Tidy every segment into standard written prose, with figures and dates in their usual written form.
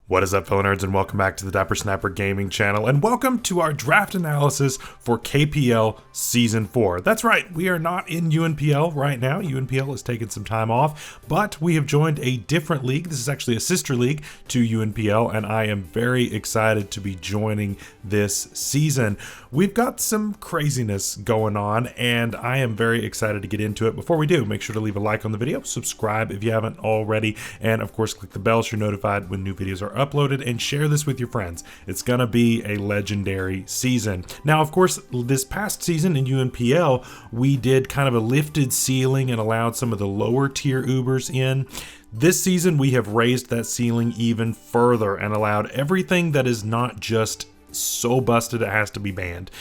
What is up, fellow nerds, and welcome back to the Dapper Snapper Gaming channel, and welcome to our draft analysis for KPL Season 4. That's right, we are not in UNPL right now. UNPL has taken some time off, but we have joined a different league. This is actually a sister league to UNPL, and I am very excited to be joining this season. We've got some craziness going on, and I am very excited to get into it. Before we do, make sure to leave a like on the video, subscribe if you haven't already, and of course click the bell so you're notified when new videos are uploaded, and share this with your friends. It's gonna be a legendary season. Now, of course, this past season in UNPL, we did kind of a lifted ceiling and allowed some of the lower tier Ubers in. This season, we have raised that ceiling even further and allowed everything that is not just so busted it has to be banned.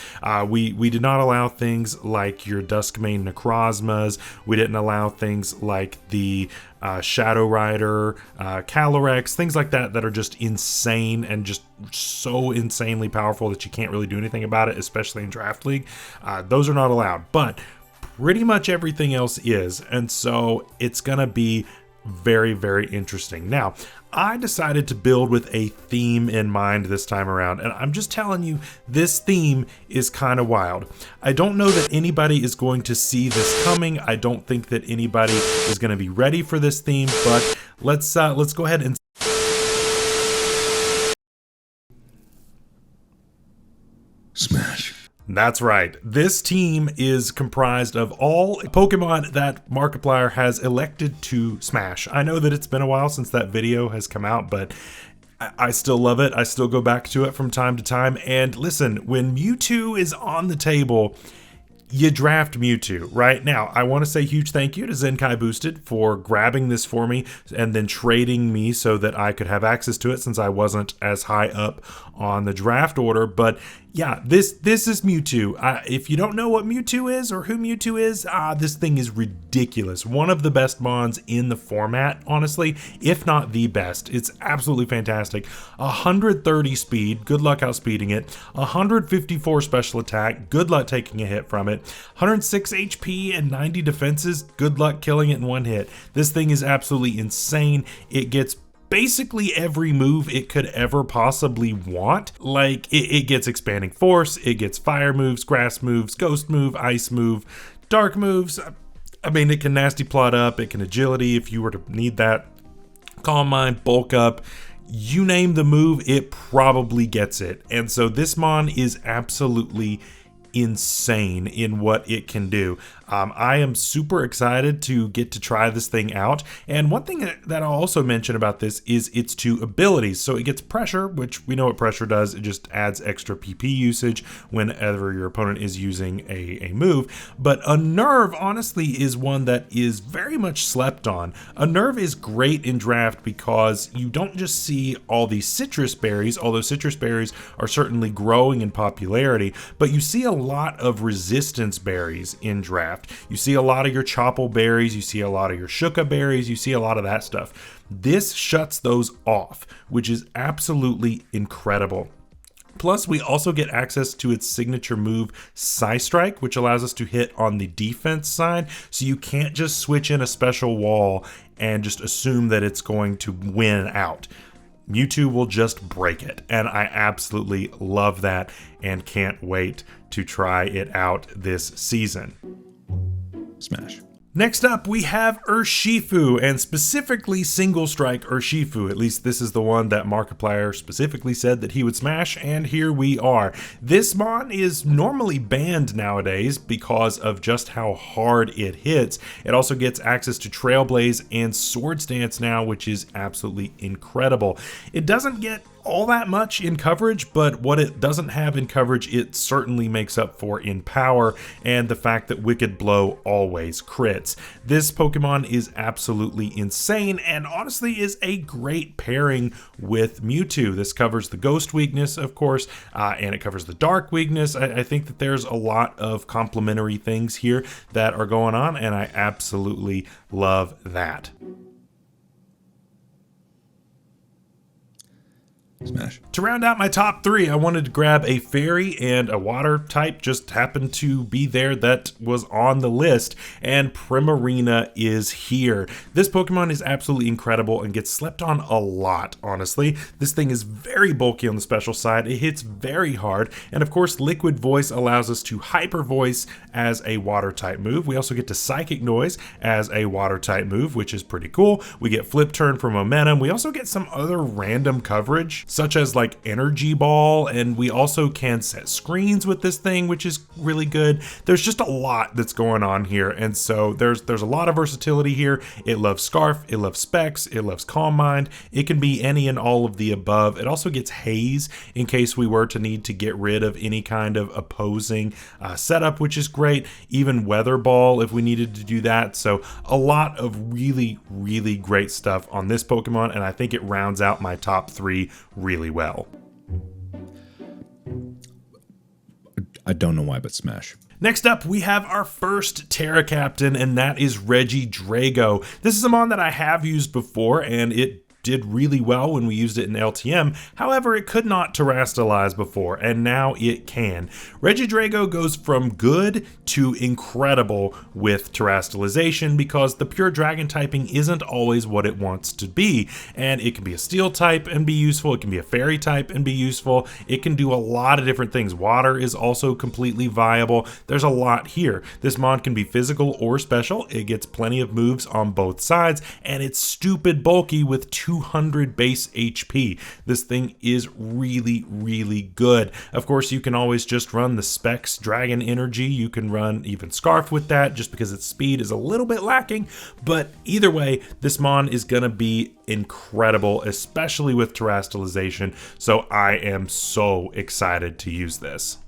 We did not allow things like your Duskmane Necrozmas. We didn't allow things like the Shadow Rider, Calyrex, things like that that are just insane and just so insanely powerful that you can't really do anything about it, especially in Draft League. Those are not allowed, but pretty much everything else is, and so it's gonna be very, very interesting. Now, I decided to build with a theme in mind this time around, and I'm just telling you, this theme is kind of wild. I don't know that anybody is going to see this coming. I don't think that anybody is going to be ready for this theme, but let's go ahead and smash. That's right. This team is comprised of all Pokemon that Markiplier has elected to smash. I know that it's been a while since that video has come out, but I still love it. I still go back to it from time to time. And listen, when Mewtwo is on the table, you draft Mewtwo. Right now, I want to say huge thank you to Zenkai Boosted for grabbing this for me and then trading me so that I could have access to it since I wasn't as high up on the draft order. But yeah, this is Mewtwo. If you don't know what Mewtwo is or who Mewtwo is, this thing is ridiculous. One of the best mons in the format, honestly, if not the best. It's absolutely fantastic. 130 speed, good luck outspeeding it. 154 special attack, good luck taking a hit from it. 106 HP and 90 defenses, good luck killing it in one hit. This thing is absolutely insane. It gets basically every move it could ever possibly want. Like, it gets expanding force, it gets fire moves, grass moves, ghost move, ice move, dark moves. I mean, it can nasty plot up, it can agility if you were to need that, calm mind, bulk up. You name the move, it probably gets it. And so this mon is absolutely insane in what it can do. I am super excited to get to try this thing out. And one thing that I'll also mention about this is its two abilities. So it gets pressure, which we know what pressure does. It just adds extra PP usage whenever your opponent is using a move. But Unnerve, honestly, is one that is very much slept on. Unnerve is great in draft because you don't just see all these citrus berries, although citrus berries are certainly growing in popularity, but you see a lot of resistance berries in draft. You see a lot of your Chople berries, you see a lot of your Shuka berries, you see a lot of that stuff. This shuts those off, which is absolutely incredible. Plus, we also get access to its signature move, Psystrike, which allows us to hit on the defense side, so you can't just switch in a special wall and just assume that it's going to win out. Mewtwo will just break it, and I absolutely love that and can't wait to try it out this season. Smash. Next up, we have Urshifu, and specifically Single Strike Urshifu. At least this is the one that Markiplier specifically said that he would smash, and here we are. This mon is normally banned nowadays because of just how hard it hits. It also gets access to Trailblaze and Swords Dance now, which is absolutely incredible. It doesn't get all that much in coverage, but what it doesn't have in coverage, it certainly makes up for in power, and the fact that Wicked Blow always crits. This Pokemon is absolutely insane and honestly is a great pairing with Mewtwo. This covers the Ghost weakness, of course, and it covers the Dark weakness. I think that there's a lot of complementary things here that are going on, and I absolutely love that. Smash. To round out my top 3, I wanted to grab a fairy and a water type, just happened to be there that was on the list, and Primarina is here. This Pokemon is absolutely incredible and gets slept on a lot, honestly. This thing is very bulky on the special side, it hits very hard, and of course Liquid Voice allows us to Hyper Voice as a water type move. We also get to Psychic Noise as a water type move, which is pretty cool. We get Flip Turn for momentum. We also get some other random coverage, such as like Energy Ball, and we also can set screens with this thing, which is really good. There's just a lot that's going on here, and so there's a lot of versatility here. It loves Scarf, it loves Specs, it loves Calm Mind. It can be any and all of the above. It also gets Haze in case we were to need to get rid of any kind of opposing setup, which is great. Even Weather Ball if we needed to do that. So a lot of really, really great stuff on this Pokemon, and I think it rounds out my top 3 really well. I don't know why, but smash. Next up, we have our first Tera Captain, and that is Regidrago. This is a mon that I have used before, and it did really well when we used it in LTM. However, it could not terrastalize before, and now it can. Regidrago goes from good to incredible with terrastalization because the pure dragon typing isn't always what it wants to be, and it can be a steel type and be useful. It can be a fairy type and be useful. It can do a lot of different things. Water is also completely viable. There's a lot here. This mon can be physical or special. It gets plenty of moves on both sides, and it's stupid bulky with 200 base HP. This thing is really, really good. Of course, you can always just run the Specs Dragon Energy. You can run even Scarf with that just because its speed is a little bit lacking. But either way, this mon is going to be incredible, especially with terrastalization. So I am so excited to use this.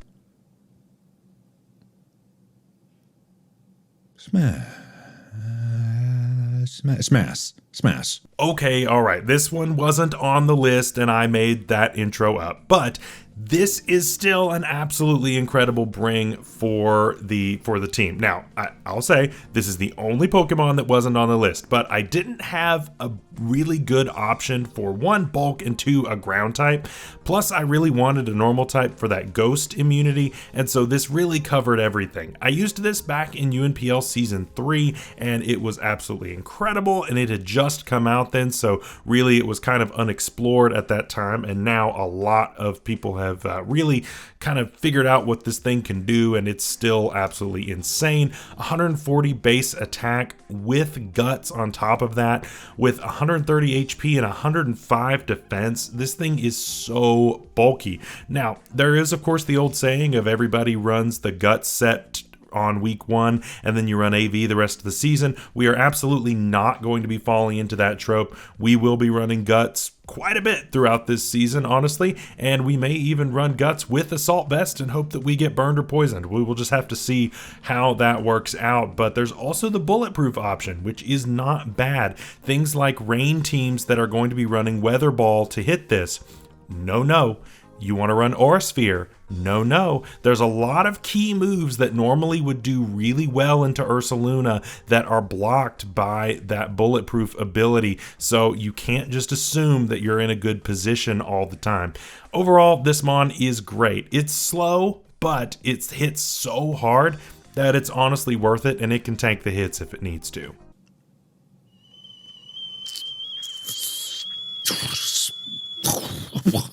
Smash. Okay, all right. This one wasn't on the list and I made that intro up, but this is still an absolutely incredible bring for the team. Now, I'll say this is the only Pokemon that wasn't on the list, but I didn't have a really good option for 1, bulk, and 2, a ground type. Plus, I really wanted a normal type for that ghost immunity, and so this really covered everything. I used this back in UNPL Season 3, and it was absolutely incredible, and it had just come out then, so really it was kind of unexplored at that time, and now a lot of people have really kind of figured out what this thing can do, and it's still absolutely insane. 140 base attack with guts on top of that, with 130 HP and 105 defense. This thing is so bulky. Now, there is of course the old saying of everybody runs the guts set on week 1 and then you run AV the rest of the season. We are absolutely not going to be falling into that trope. We will be running guts quite a bit throughout this season, honestly, and we may even run guts with Assault Vest and hope that we get burned or poisoned. We will just have to see how that works out, but there's also the bulletproof option, which is not bad. Things like rain teams that are going to be running Weather Ball to hit this. No. You want to run Aura Sphere? No. There's a lot of key moves that normally would do really well into Ursaluna that are blocked by that bulletproof ability, so you can't just assume that you're in a good position all the time. Overall, this mon is great. It's slow, but it hits so hard that it's honestly worth it, and it can tank the hits if it needs to.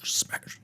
Smash.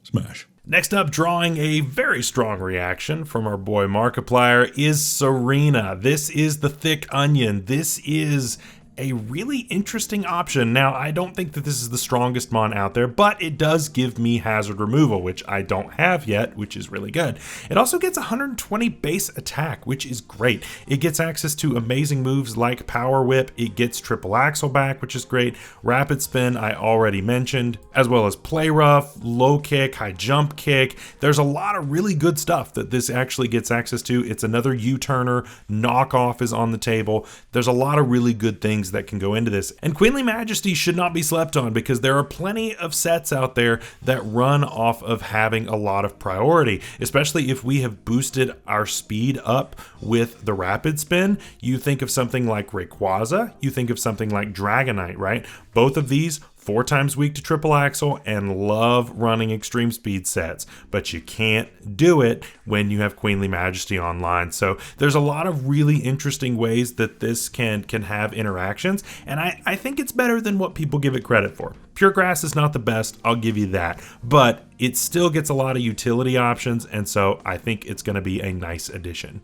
Smash. Next up, drawing a very strong reaction from our boy Markiplier is Serena. This is the thick onion. This is a really interesting option. Now, I don't think that this is the strongest mon out there, but it does give me hazard removal, which I don't have yet, which is really good. It also gets 120 base attack, which is great. It gets access to amazing moves like Power Whip. It gets Triple Axle back, which is great. Rapid Spin, I already mentioned, as well as Play Rough, Low Kick, High Jump Kick. There's a lot of really good stuff that this actually gets access to. It's another U-turner. Knockoff is on the table. There's a lot of really good things things that can go into this. And Queenly Majesty should not be slept on because there are plenty of sets out there that run off of having a lot of priority, especially if we have boosted our speed up with the rapid spin. You think of something like Rayquaza, you think of something like Dragonite, right? Both of these 4 times weak to triple axle and love running extreme speed sets, but you can't do it when you have Queenly Majesty online. So there's a lot of really interesting ways that this can have interactions, and I think it's better than what people give it credit for. Pure Grass is not the best, I'll give you that, but it still gets a lot of utility options, and so I think it's going to be a nice addition.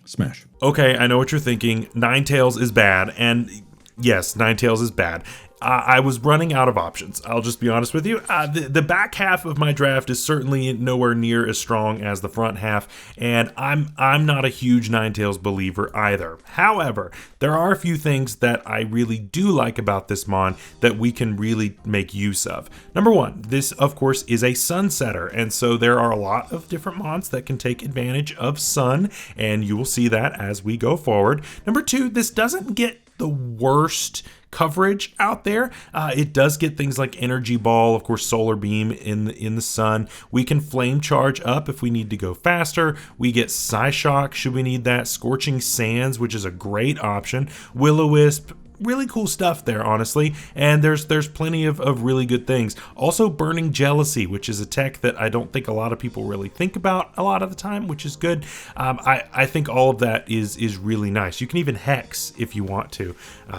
Smash. Okay, I know what you're thinking. Ninetales is bad, and yes, Ninetales is bad. I was running out of options. I'll just be honest with you. The back half of my draft is certainly nowhere near as strong as the front half, and I'm not a huge Ninetales believer either. However, there are a few things that I really do like about this mon that we can really make use of. Number one, this of course is a Sunsetter, and so there are a lot of different mons that can take advantage of sun, and you will see that as we go forward. Number two, this doesn't get the worst coverage out there. It does get things like Energy Ball, of course, Solar Beam in the sun. We can Flame Charge up if we need to go faster. We get Psyshock should we need that. Scorching Sands, which is a great option. Will-O-Wisp. Really cool stuff there, honestly, and there's plenty of really good things. Also, Burning Jealousy, which is a tech that I don't think a lot of people really think about a lot of the time, which is good. I think all of that is really nice. You can even Hex if you want to.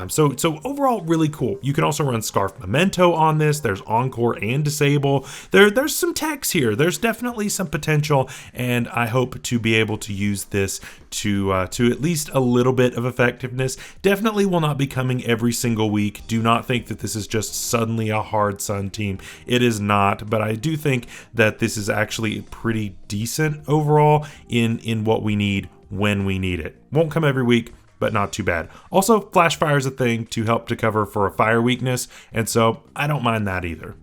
So overall, really cool. You can also run Scarf Memento on this. There's Encore and Disable. There's some techs here. There's definitely some potential, and I hope to be able to use this to at least a little bit of effectiveness. Definitely will not be coming every single week. Do not think that this is just suddenly a hard sun team. It is not, but I do think that this is actually pretty decent overall in what we need when we need it. Won't come every week, but not too bad. Also, Flash Fire is a thing to help to cover for a fire weakness, and so I don't mind that either.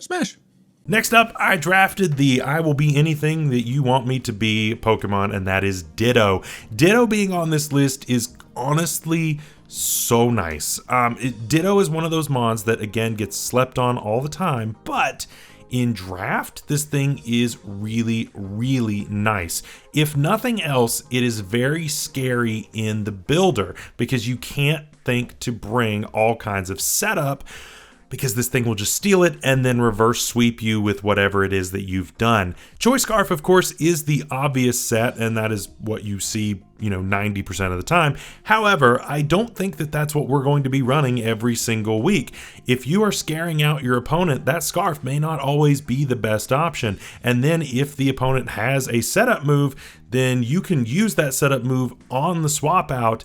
Smash. Next up, I drafted the I will be anything that you want me to be Pokemon, and that is Ditto. Ditto being on this list is honestly so nice. Ditto is one of those mons that, again, gets slept on all the time, but in draft, this thing is really, really nice. If nothing else, it is very scary in the builder because you can't think to bring all kinds of setup, because this thing will just steal it and then reverse sweep you with whatever it is that you've done. Choice Scarf, of course, is the obvious set, and that is what you see, 90% of the time. However, I don't think that that's what we're going to be running every single week. If you are scaring out your opponent, that Scarf may not always be the best option. And then if the opponent has a setup move, then you can use that setup move on the swap out,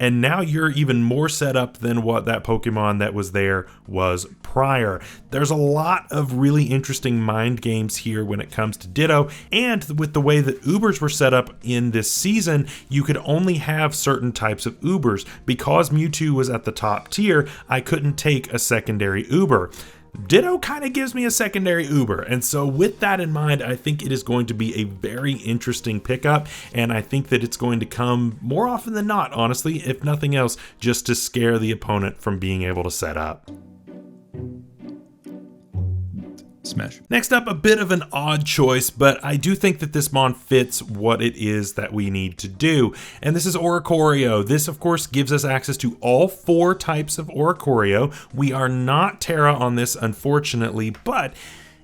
and now you're even more set up than what that Pokemon that was there was prior. There's a lot of really interesting mind games here when it comes to Ditto, and with the way that Ubers were set up in this season, you could only have certain types of Ubers. Because Mewtwo was at the top tier, I couldn't take a secondary Uber. Ditto kind of gives me a secondary Uber, and so with that in mind, I think it is going to be a very interesting pickup, and I think that it's going to come more often than not, honestly, if nothing else, just to scare the opponent from being able to set up. Smash. Next up, a bit of an odd choice, but I do think that this mon fits what it is that we need to do. And this is Oricorio. This, of course, gives us access to all 4 types of Oricorio. We are not Terra on this, unfortunately, but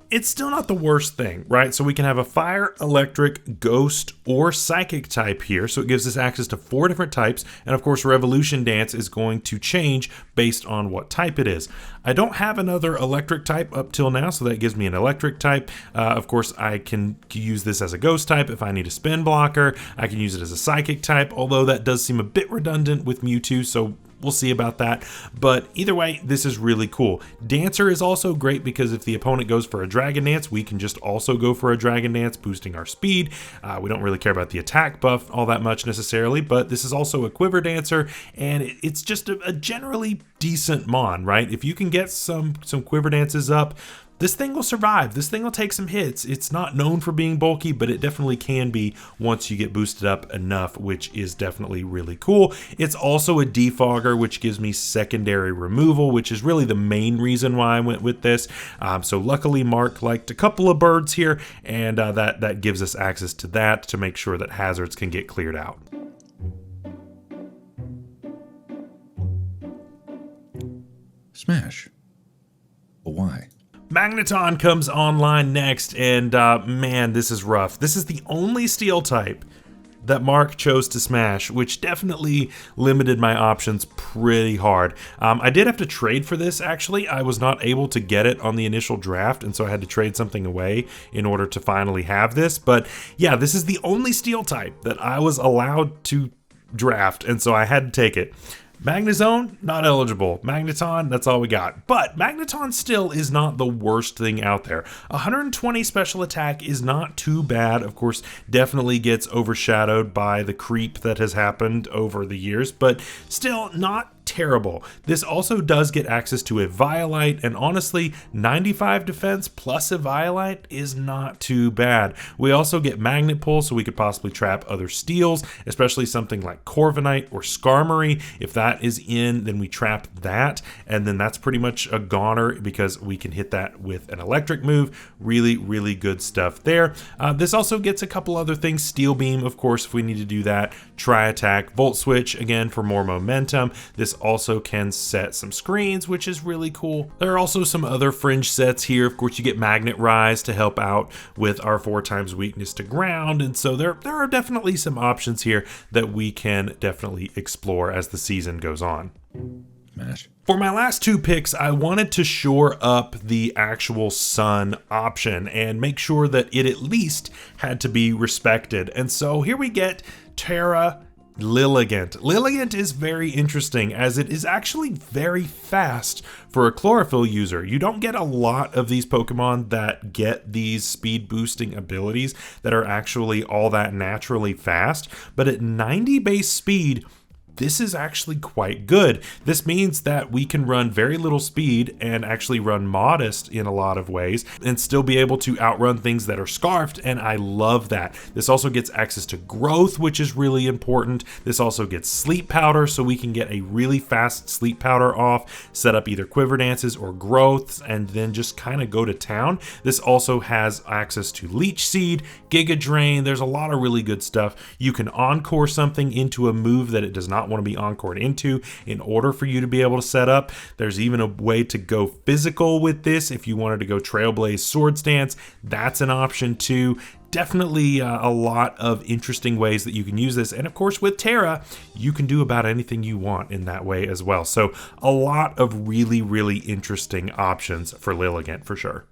it's still not the worst thing, right? So we can have a fire, electric, ghost, or psychic type here. So it gives us access to 4 different types. And of course, Revolution Dance is going to change based on what type it is. I don't have another electric type up till now, so that gives me an electric type. Of course, I can use this as a ghost type if I need a spin blocker. I can use it as a psychic type, although that does seem a bit redundant with Mewtwo, so we'll see about that. But either way, this is really cool. Dancer is also great because if the opponent goes for a Dragon Dance, we can just also go for a Dragon Dance, boosting our speed. We don't really care about the attack buff all that much necessarily, but this is also a Quiver Dancer, and it's just a generally decent mon, right? If you can get some Quiver Dances up, this thing will survive. This thing will take some hits. It's not known for being bulky, but it definitely can be once you get boosted up enough, which is definitely really cool. It's also a defogger, which gives me secondary removal, which is really the main reason why I went with this. So luckily Mark liked a couple of birds here, and that gives us access to that to make sure that hazards can get cleared out. Smash. But why? Magneton comes online next, and man, this is rough. This is the only steel type that Mark chose to smash, which definitely limited my options pretty hard. I did have to trade for this, actually. I was not able to get it on the initial draft, and so I had to trade something away in order to finally have this. But yeah, this is the only steel type that I was allowed to draft, and so I had to take it. Magnezone, not eligible. Magneton, that's all we got. But Magneton still is not the worst thing out there. 120 special attack is not too bad. Of course, definitely gets overshadowed by the creep that has happened over the years, but still not terrible. This also does get access to a Violite, and honestly, 95 defense plus a Violite is not too bad. We also get Magnet Pull, so we could possibly trap other steels, especially something like Corviknight or Skarmory. If that is in, then we trap that, and then that's pretty much a goner because we can hit that with an electric move. Really, really good stuff there. This also gets a couple other things. Steel Beam, of course, if we need to do that. Tri-Attack, Volt Switch, again, for more momentum. This also can set some screens, which is really cool. There are also some other fringe sets here. Of course, you get Magnet Rise to help out with our 4x weakness to ground, and so there are definitely some options here that we can definitely explore as the season goes on. Smash. For my last two picks, I wanted to shore up the actual Sun option and make sure that it at least had to be respected. And so here we get Tera Lilligant. Lilligant is very interesting as it is actually very fast for a chlorophyll user. You don't get a lot of these Pokemon that get these speed boosting abilities that are actually all that naturally fast, but at 90 base speed, this is actually quite good. This means that we can run very little speed and actually run modest in a lot of ways and still be able to outrun things that are scarfed, and I love that. This also gets access to growth, which is really important. This also gets sleep powder, so we can get a really fast sleep powder off, set up either quiver dances or growths, and then just kind of go to town. This also has access to Leech Seed, Giga Drain. There's a lot of really good stuff. You can encore something into a move that it does not want to be encored into in order for you to be able to set up. There's even a way to go physical with this. If you wanted to go Trailblaze Swords Dance, that's an option too. Definitely a lot of interesting ways that you can use this. And of course, with Tera, you can do about anything you want in that way as well. So a lot of really, really interesting options for Lilligant for sure.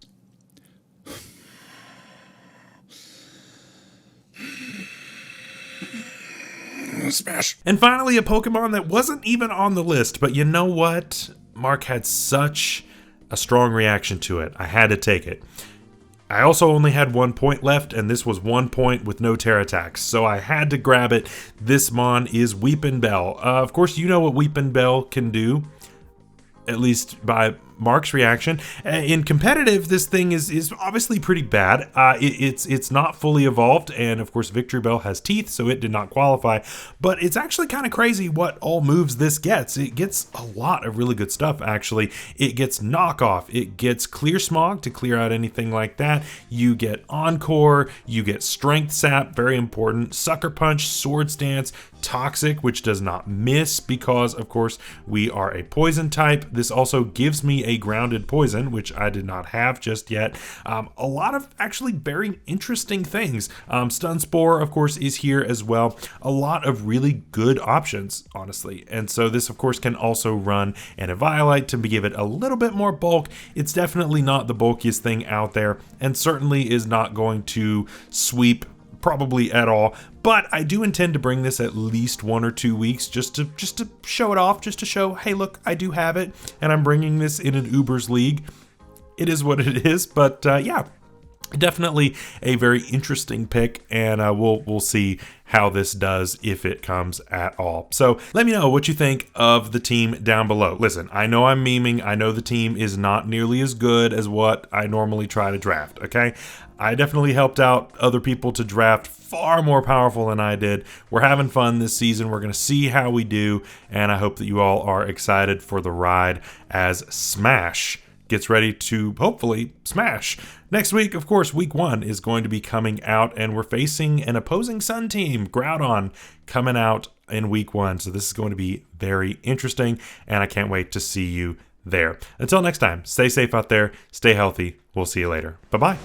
Smash. And finally, a Pokemon that wasn't even on the list, but you know what? Mark had such a strong reaction to it. I had to take it. I also only had 1 point left, and this was 1 point with no Terra attacks, so I had to grab it. This Mon is Weepinbell. Of course, you know what Weepinbell can do, at least by Mark's reaction. In competitive, this thing is obviously pretty bad. It's not fully evolved, and of course Victreebel has teeth, so it did not qualify, but it's actually kind of crazy what all moves this gets. It gets a lot of really good stuff, actually. It gets Knockoff, it gets Clear Smog to clear out anything like that, you get Encore, you get Strength Sap, very important, Sucker Punch, Swords Dance, Toxic, which does not miss because, of course, we are a poison type. This also gives me a grounded poison, which I did not have just yet. A lot of actually very interesting things. Stun Spore, of course, is here as well. A lot of really good options, honestly. And so this, of course, can also run an Eviolite to give it a little bit more bulk. It's definitely not the bulkiest thing out there, and certainly is not going to sweep probably at all, but I do intend to bring this at least 1 or 2 weeks just to show it off, just to show, hey, look, I do have it, and I'm bringing this in an Ubers league. It is what it is, but yeah, Definitely a very interesting pick, and we'll see how this does, if it comes at all. So let me know what you think of the team down below. Listen, I know I'm memeing. I know the team is not nearly as good as what I normally try to draft, okay? I definitely helped out other people to draft far more powerful than I did. We're having fun this season. We're going to see how we do, and I hope that you all are excited for the ride as Smash gets ready to hopefully smash. Next week, of course, week 1 is going to be coming out, and we're facing an opposing Sun team, Groudon, coming out in week 1. So this is going to be very interesting, and I can't wait to see you there. Until next time, stay safe out there, stay healthy. We'll see you later. Bye-bye.